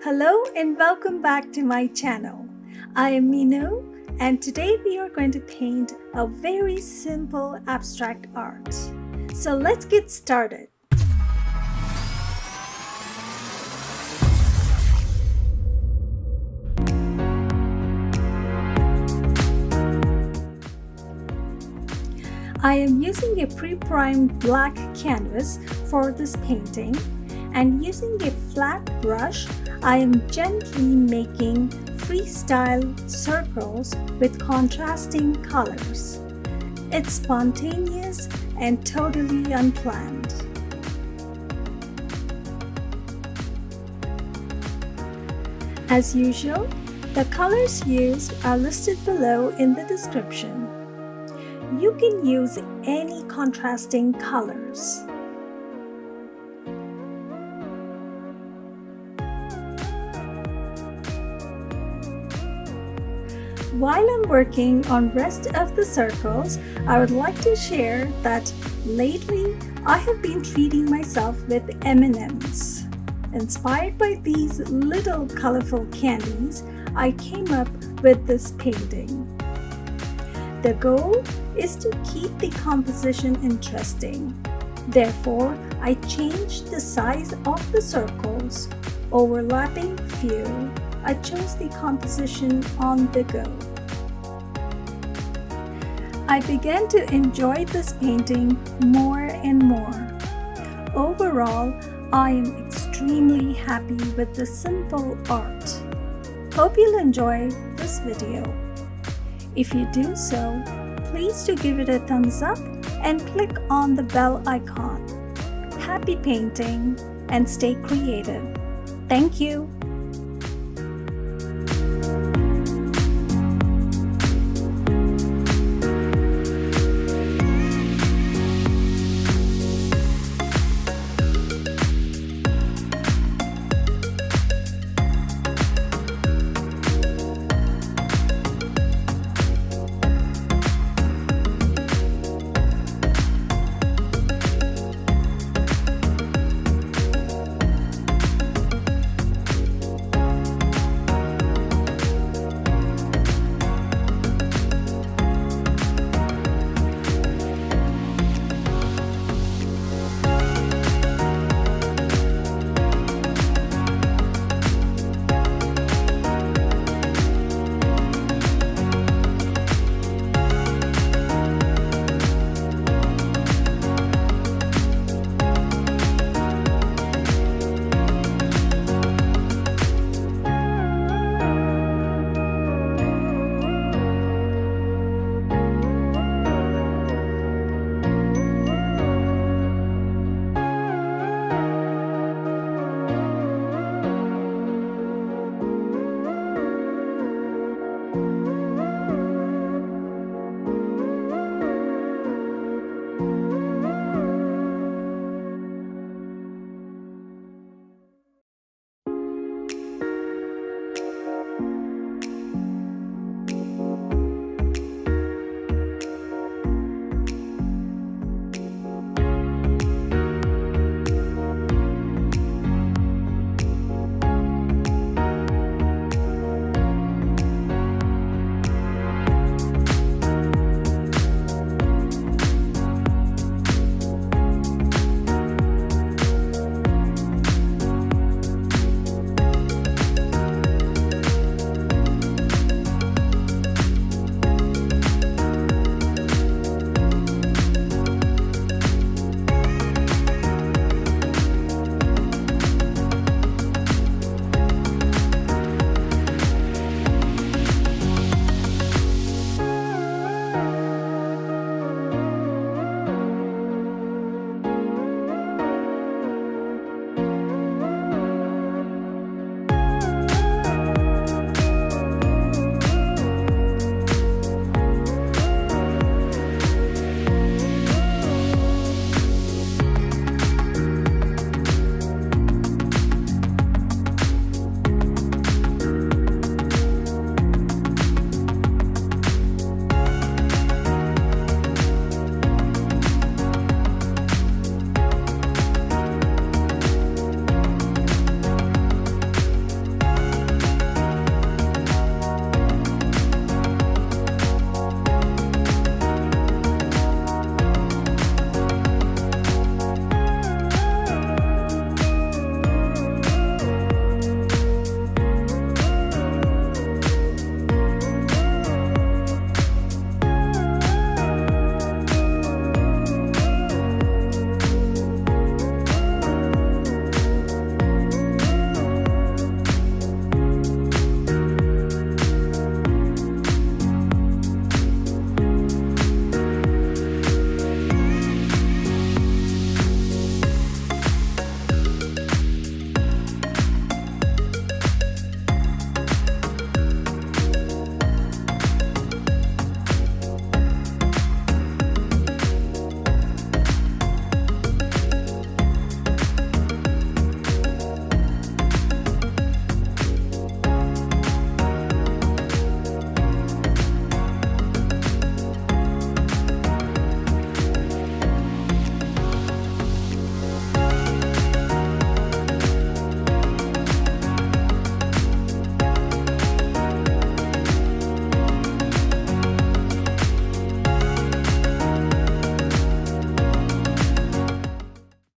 Hello and welcome back to my channel. I am Minu and today we are going to paint a very simple abstract art. So let's get started. I am using a pre-primed black canvas for this painting, and using a flat brush, I am gently making freestyle circles with contrasting colors. It's spontaneous and totally unplanned. As usual, the colors used are listed below in the description. You can use any contrasting colors. While I'm working on rest of the circles, I would like to share that lately I have been treating myself with M&Ms. Inspired by these little colorful candies, I came up with this painting. The goal is to keep the composition interesting. Therefore, I changed the size of the circles, overlapping few. I chose the composition on the go. I began to enjoy this painting more and more. Overall, I am extremely happy with the simple art. Hope you'll enjoy this video. If you do so, please do give it a thumbs up and click on the bell icon. Happy painting and stay creative. Thank you.